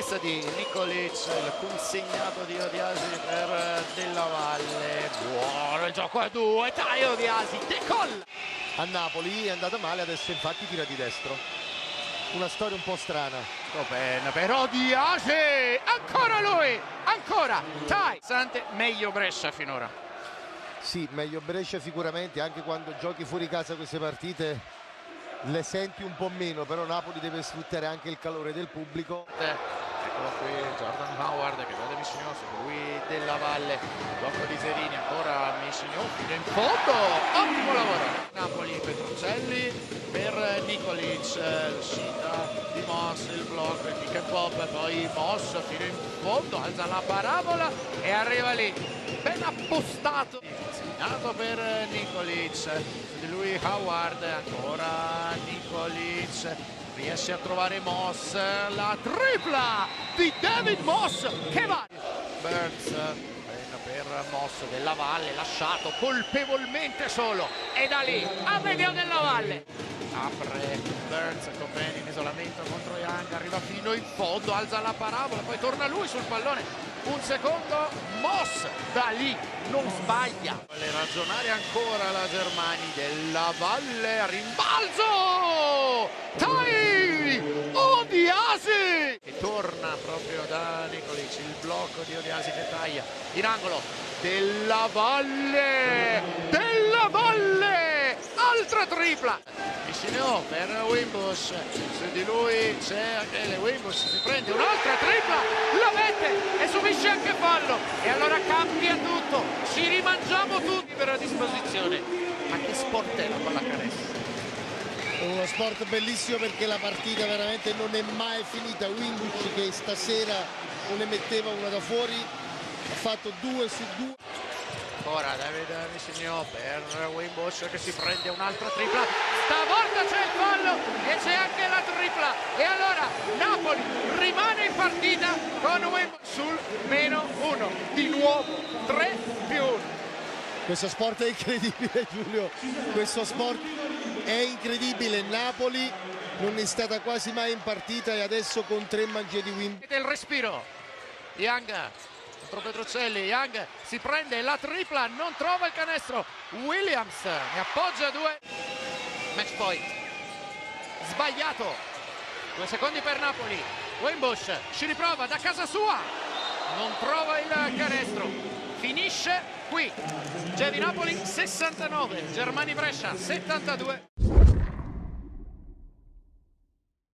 Assist di Nikolic, il consegnato di Odiasi per Della Valle. Buono il gioco a due, taglio Odiasi, decolla! A Napoli è andata male, adesso infatti tira di destro. Una storia un po' strana. Open per Odiasi, ancora lui, ancora, Tai! Sante, meglio Brescia finora. Sì, meglio Brescia sicuramente, anche quando giochi fuori casa queste partite le senti un po' meno, però Napoli deve sfruttare anche il calore del pubblico. Eccolo qui Jordan Howard che vede Missigno su lui Della Valle, blocco di Zerini, ancora Missigno fino in fondo, ottimo lavoro. Napoli, Petruccelli per Nikolic, l'uscita di Moss, il blocco, il pick and pop, poi Moss fino in fondo, alza la parabola e arriva lì, ben appostato, segnato per Nikolic, di lui Howard, ancora Nikolic, riesce a trovare Moss, la tripla di David Moss che va! Burns per Moss, Della Valle, lasciato colpevolmente solo e da lì a medio Della Valle apre Burns, Copen in isolamento contro Young, arriva fino in fondo, alza la parabola, poi torna lui sul pallone, un secondo, Moss da lì non sbaglia. Vuole ragionare ancora la Germani, Della Valle a rimbalzo, Tai Odiasi che torna proprio da Nikolic, il blocco di Odiasi che taglia in angolo, Della Valle, altra tripla, Missigno per Wimbush, su di lui c'è anche Wimbush, si prende un'altra tripla, la mette e subisce anche fallo e allora cambia tutto, ci rimangiamo tutti per a disposizione. Ma che sport è la pallacanestro? È uno sport bellissimo perché la partita veramente non è mai finita. Wimbush che stasera non ne metteva una da fuori, ha fatto 2 su 2. Ora David Missigno per Wimbush che si prende un'altra tripla, stavolta c'è il fallo e c'è anche la tripla e allora Napoli rimane in partita con Wimbush sul -1, di nuovo 3+1. Questo sport è incredibile, Giulio, questo sport è incredibile. Napoli non è stata quasi mai in partita e adesso con 3 magie di Wimbush. Il respiro, Young contro Petruccelli, Young si prende la tripla, non trova il canestro, Williams ne appoggia 2, match point, sbagliato, 2 secondi per Napoli, Wimbush ci riprova da casa sua, non trova il canestro, finisce qui, Gedi Napoli 69, Germani Brescia 72.